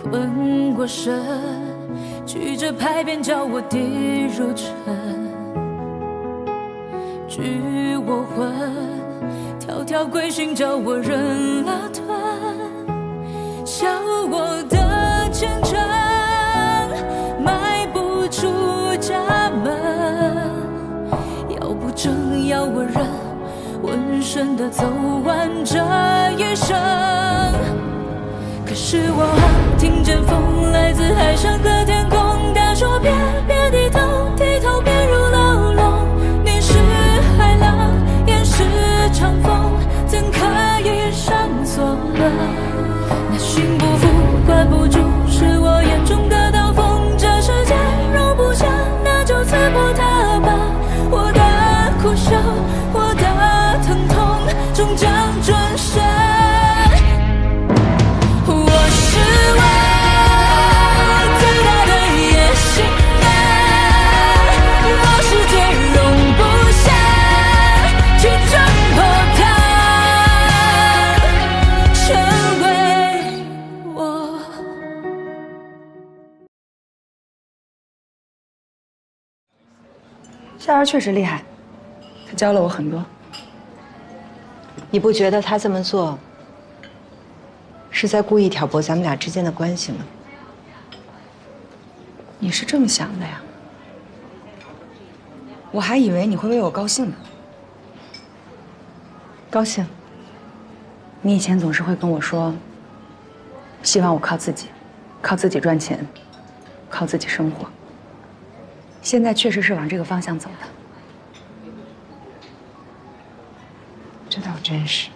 困过身，曲折拍扁叫我跌入尘，拘我魂，条条规训叫我忍了吞，笑我的虔诚，迈不出家门，要不正要我忍，浑身的走完这一生。可是我听见风来自海上和天空，他说别低头，低头便入牢笼。你是海浪，也是长风，怎可以上锁了？那心不服，管不住，是我眼中的刀锋。这世界容不下，那就刺破它吧。我的苦笑，我的疼痛，终将转身。夏儿确实厉害，她教了我很多。你不觉得他这么做是在故意挑拨咱们俩之间的关系吗？你是这么想的呀？我还以为你会为我高兴呢。高兴？你以前总是会跟我说，希望我靠自己，靠自己赚钱，靠自己生活。现在确实是往这个方向走的。这倒真是。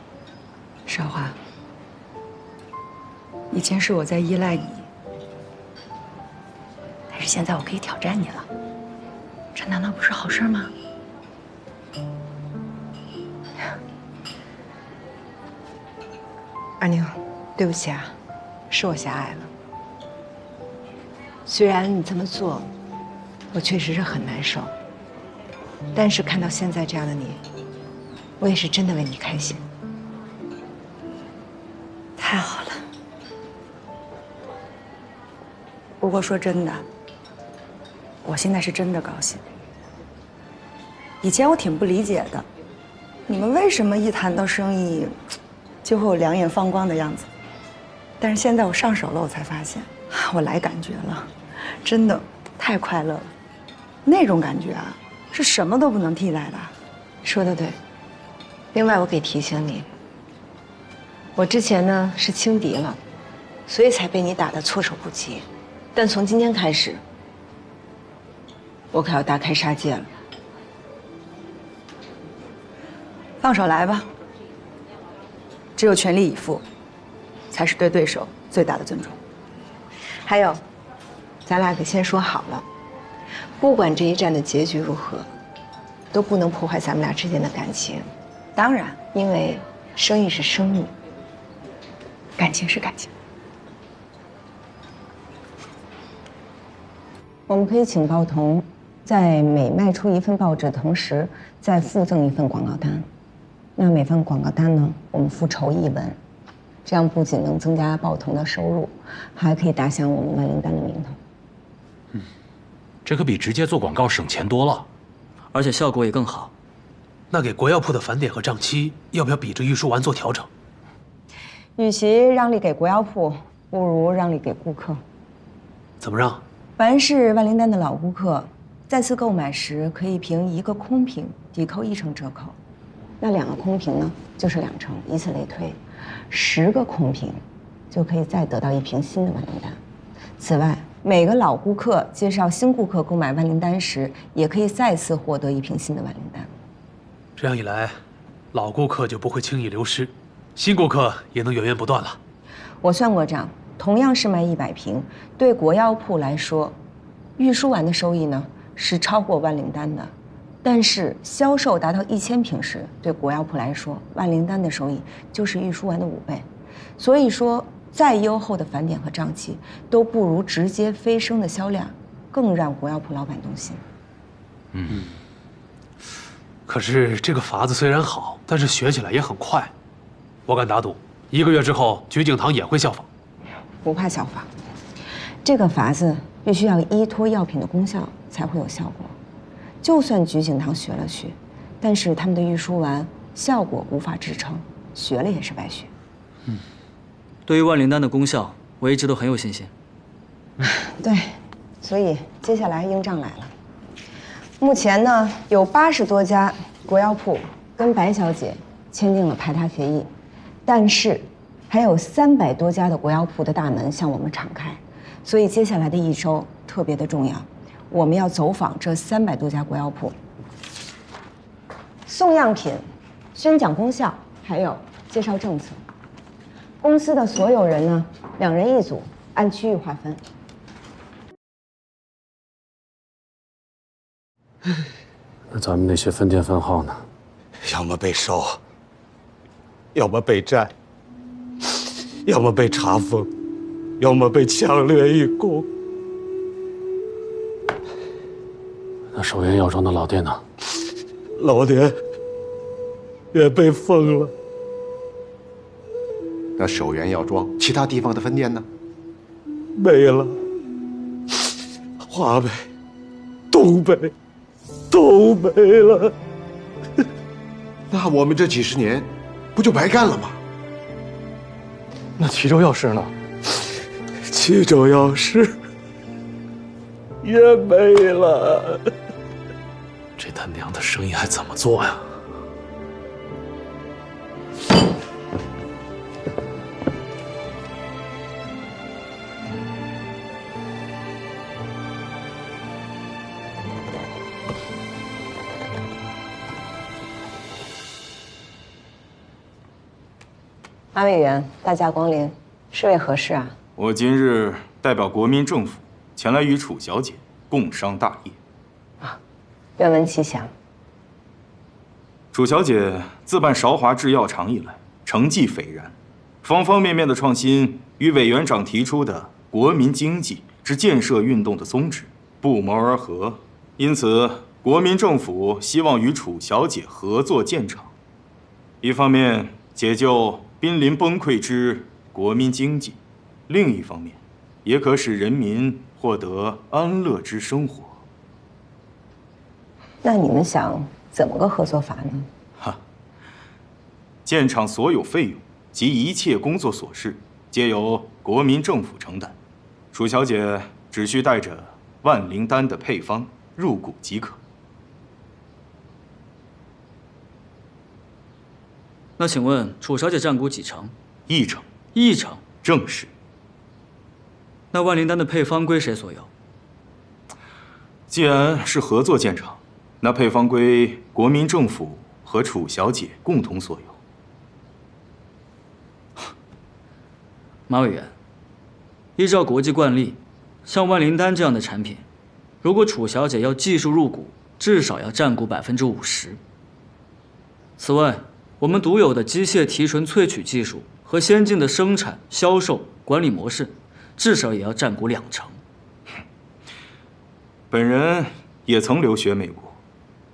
少华，以前是我在依赖你，但是现在我可以挑战你了，这难道不是好事吗？二宁，对不起啊，是我狭隘了。虽然你这么做，我确实是很难受，但是看到现在这样的你，我也是真的为你开心。太好了。不过说真的，我现在是真的高兴。以前我挺不理解的，你们为什么一谈到生意，就会有两眼放光的样子？但是现在我上手了，我才发现，我来感觉了，真的太快乐了。那种感觉啊，是什么都不能替代的。说得对。另外，我给提醒你，我之前呢是轻敌了，所以才被你打得措手不及。但从今天开始，我可要大开杀戒了。放手来吧。只有全力以赴，才是对对手最大的尊重。还有，咱俩可先说好了，不管这一战的结局如何，都不能破坏咱们俩之间的感情。当然，因为生意是生意，感情是感情。我们可以请报童，在每卖出一份报纸的同时，再附赠一份广告单。那每份广告单呢，我们付酬1文，这样不仅能增加报童的收入，还可以打响我们万灵丹的名头。这可比直接做广告省钱多了，而且效果也更好。那给国药铺的返点和账期，要不要比着玉书丸做调整？与其让利给国药铺，不如让利给顾客。怎么让？凡是万灵丹的老顾客，再次购买时可以凭1个空瓶抵扣1成折扣，那2个空瓶呢就是2成，以此类推，10个空瓶就可以再得到1瓶新的万灵丹。此外，每个老顾客介绍新顾客购买万灵丹时，也可以再次获得1瓶新的万灵丹。这样一来，老顾客就不会轻易流失，新顾客也能源源不断了。我算过账，同样是卖100瓶，对国药铺来说，玉舒丸的收益呢是超过万灵丹的，但是销售达到1000瓶时，对国药铺来说，万灵丹的收益就是玉舒丸的5倍。所以说，再优厚的返点和账期，都不如直接飞升的销量更让国药铺老板动心。可是这个法子虽然好，但是学起来也很快。我敢打赌，1个月之后，菊景堂也会效仿。不怕效仿，这个法子必须要依托药品的功效才会有效果。就算菊景堂学了学，但是他们的玉舒丸效果无法支撑，学了也是白学。对于万灵丹的功效，我一直都很有信心。对，所以接下来硬仗来了。目前呢，有80多家国药铺跟白小姐签订了排他协议，但是还有300多家的国药铺的大门向我们敞开，所以接下来的1周特别的重要，我们要走访这300多家国药铺，送样品、宣讲功效，还有介绍政策。公司的所有人呢，2人1组，按区域划分。那咱们那些分店分号呢？要么被收，要么被占，要么被查封，要么被强掠一空。那首元药妆的老店呢？老店也被封了。那首元药妆其他地方的分店呢？没了。华北、东北都没了。那我们这几十年不就白干了吗？那齐州药市呢？齐州药市也没了。这他娘的生意还怎么做呀？马委员，大驾光临，是为何事啊？我今日代表国民政府前来与楚小姐共商大业。愿闻其详。楚小姐自办韶华制药厂以来，成绩斐然，方方面面的创新与委员长提出的国民经济之建设运动的宗旨不谋而合，因此国民政府希望与楚小姐合作建厂，一方面解救濒临崩溃之国民经济，另一方面，也可使人民获得安乐之生活。那你们想怎么个合作法呢？建厂所有费用及一切工作琐事，皆由国民政府承担。楚小姐只需带着万灵丹的配方入股即可。那请问楚小姐占股几成1成。？1成。正是。那万灵丹的配方归谁所有？既然是合作建厂，那配方归国民政府和楚小姐共同所有。马委员，依照国际惯例，像万灵丹这样的产品，如果楚小姐要技术入股，至少要占股50%。此外，我们独有的机械提纯萃取技术和先进的生产、销售、管理模式，至少也要占股2成。本人也曾留学美国，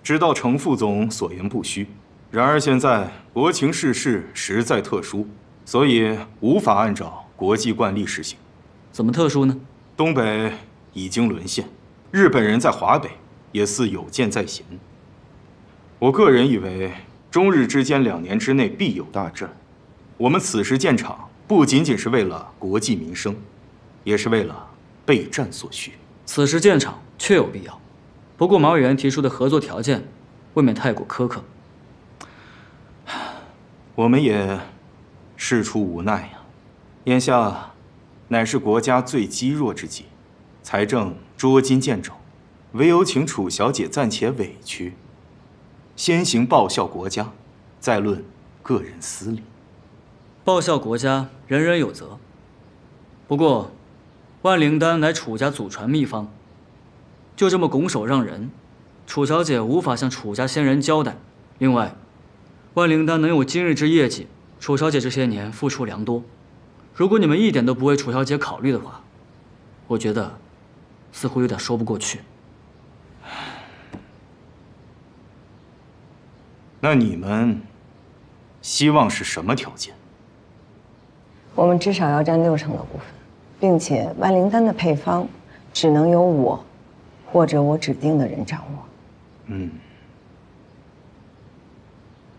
知道程副总所言不虚。然而现在国情世事实在特殊，所以无法按照国际惯例实行。怎么特殊呢？东北已经沦陷，日本人在华北也似有箭在弦。我个人以为，中日之间2年之内必有大战。我们此时建厂，不仅仅是为了国计民生，也是为了备战所需。此时建厂确有必要，不过马委员提出的合作条件，未免太过苛刻。我们也事出无奈呀。眼下乃是国家最积弱之际，财政捉襟见肘，唯有请楚小姐暂且委屈，先行报效国家，再论个人私利。报效国家，人人有责。不过，万灵丹乃楚家祖传秘方，就这么拱手让人，楚小姐无法向楚家先人交代。另外，万灵丹能有今日之业绩，楚小姐这些年付出良多。如果你们一点都不为楚小姐考虑的话，我觉得似乎有点说不过去。那你们希望是什么条件？我们至少要占6成的股份。并且万灵丹的配方只能由我或者我指定的人掌握。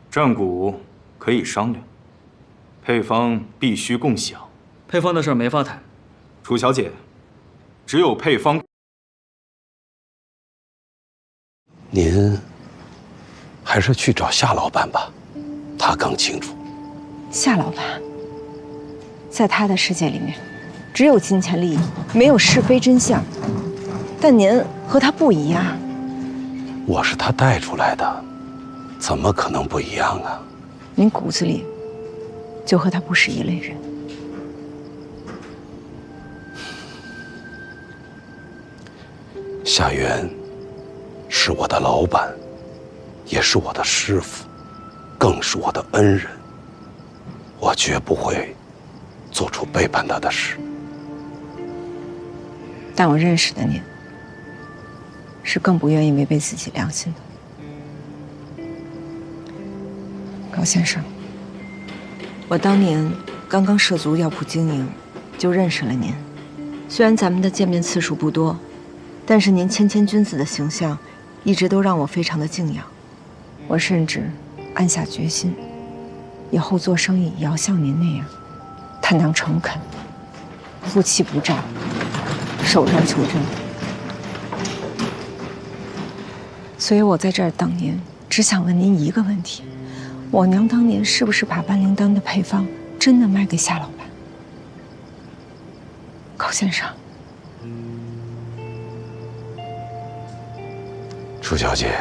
战鼓可以商量，配方必须共享。配方的事儿没法谈。楚小姐，只有配方。您还是去找夏老板吧，他更清楚。夏老板，在他的世界里面，只有金钱利益，没有是非真相。但您和他不一样。我是他带出来的，怎么可能不一样啊？您骨子里就和他不是一类人。夏元是我的老板，也是我的师傅，更是我的恩人。我绝不会做出背叛他的事。但我认识的您，是更不愿意违背自己良心的。高先生，我当年刚刚涉足药铺经营，就认识了您。虽然咱们的见面次数不多，但是您谦谦君子的形象，一直都让我非常的敬仰。我甚至暗下决心，以后做生意也要像您那样，坦荡诚恳，夫妻不诈，守राम्रो求真。所以我在这儿等您，只想问您一个问题：我娘当年是不是把万灵丹的配方真的卖给夏老板？高先生，楚小姐，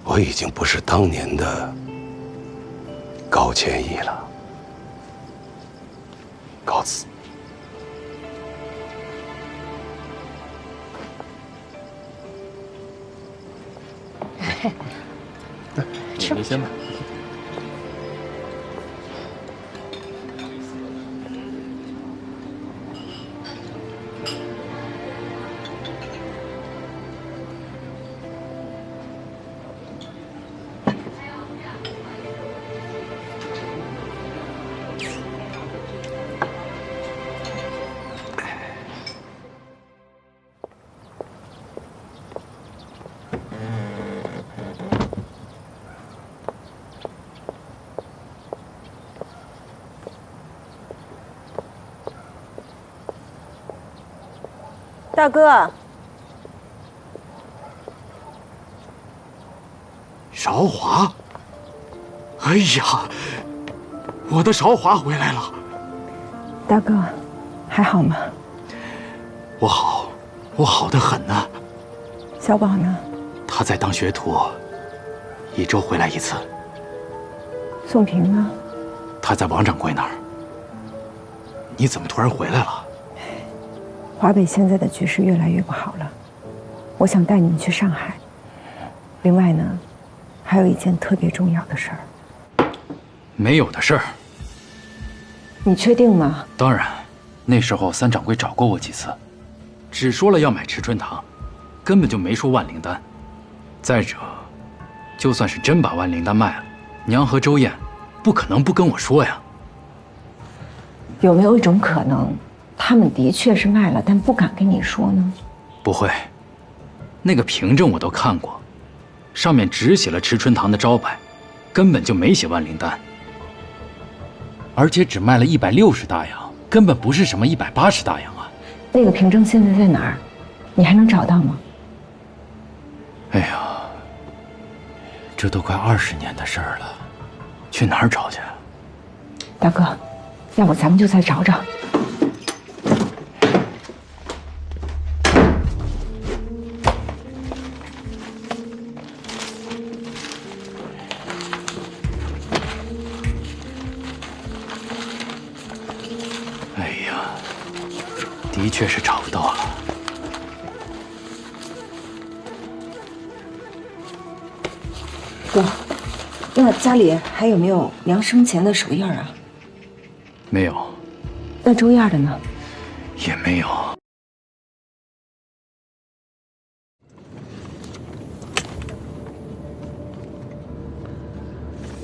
我已经不是当年的高千亿了。告辞。你先吧。大哥，韶华，哎呀，我的韶华回来了。大哥，还好吗？我好，我好得很呢。小宝呢？他在当学徒，1周回来1次。宋平呢？他在王掌柜那儿。你怎么突然回来了？华北现在的局势越来越不好了，我想带你们去上海。另外呢，还有一件特别重要的事儿。没有的事儿。你确定吗？当然，那时候3掌柜找过我几次，只说了要买迟春堂，根本就没说万灵丹。再者，就算是真把万灵丹卖了，娘和周燕不可能不跟我说呀。有没有一种可能？他们的确是卖了，但不敢跟你说呢。不会，那个凭证我都看过，上面只写了迟春堂的招牌，根本就没写万灵丹，而且只卖了160大洋，根本不是什么180大洋啊。那个凭证现在在哪儿？你还能找到吗？哎呀，这都快20年的事儿了，去哪儿找去？大哥，要不咱们就再找找。的确是找不到了。哥，那家里还有没有娘生前的手印啊？没有。那周燕的呢？也没有。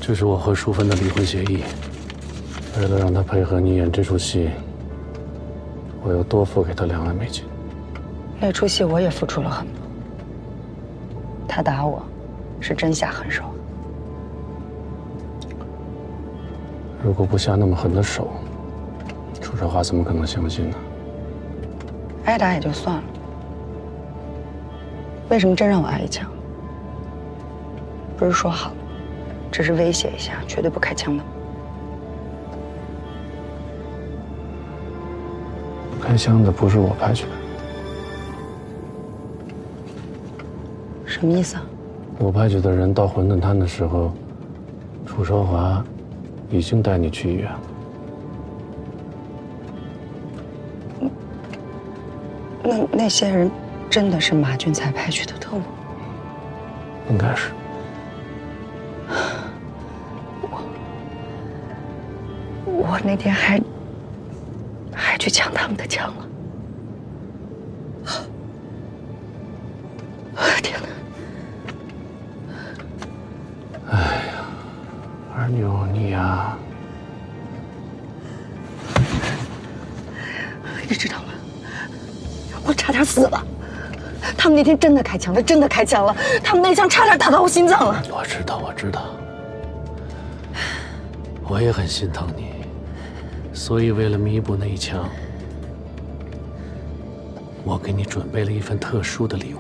这是我和淑芬的离婚协议，为了让他配合你演这出戏，我又多付给他2万美金。那出戏我也付出了很多。他打我，是真下狠手。如果不下那么狠的手，楚少华怎么可能相信呢？挨打也就算了，为什么真让我挨一枪？不是说好了，只是威胁一下，绝对不开枪的吗？开枪的不是我派去的。什么意思啊？我派去的人到混沌滩的时候，楚少华已经带你去医院了。那些人真的是马俊才派去的特务？应该是。我那天还去抢他们的枪了。天哪！哎呀，二妞你呀，你知道吗？我差点死了。他们那天真的开枪了，真的开枪了。他们那枪差点打到我心脏了。我知道，我知道。我也很心疼你，所以为了弥补那一枪，我给你准备了一份特殊的礼物。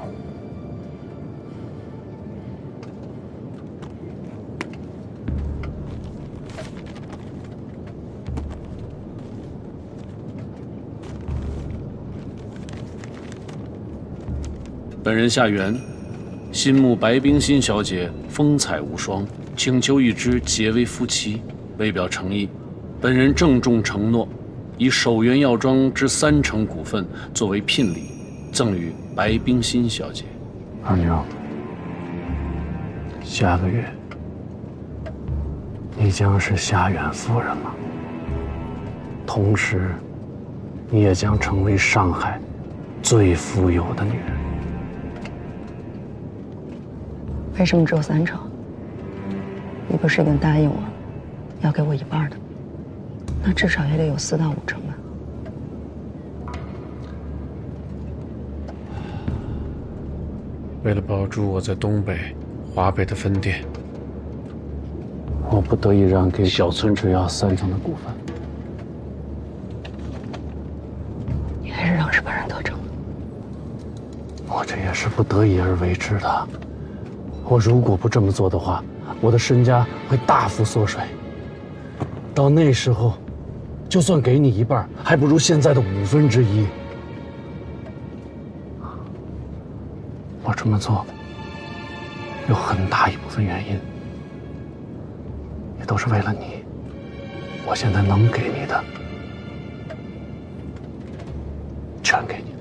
本人夏元，心目白冰心小姐风采无双，请求与之结为夫妻。为表诚意，本人郑重承诺，以首元药庄之30%股份作为聘礼，赠与白冰心小姐。二妞，下个月你将是夏远夫人了，同时，你也将成为上海最富有的女人。为什么只有30%？你不是已经答应我，要给我1半的？那至少也得有4到5成吧？为了保住我在东北、华北的分店，我不得已让给小村制药3成的股份。你还是让日本人得逞了。我这也是不得已而为之的。我如果不这么做的话，我的身家会大幅缩水。到那时候，就算给你1半，还不如现在的1/5。我这么做有很大一部分原因，也都是为了你。我现在能给你的，全给你。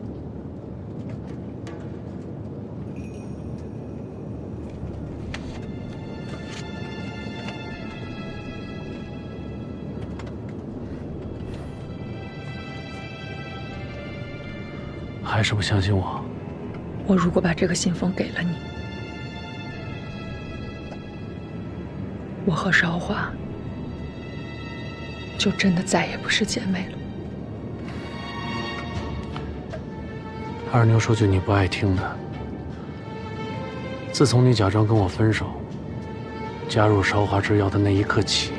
还是不相信我？我如果把这个信封给了你，我和韶华就真的再也不是姐妹了。二妞说句你不爱听的，自从你假装跟我分手，加入韶华制药的那一刻起，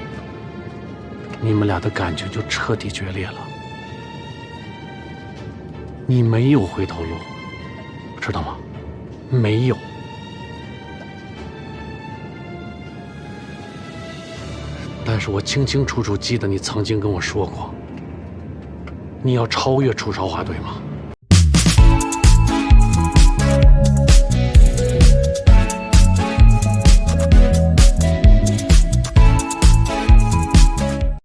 你们俩的感情就彻底决裂了。你没有回头路，知道吗？没有。但是我清清楚楚记得你曾经跟我说过，你要超越楚韶华，对吗？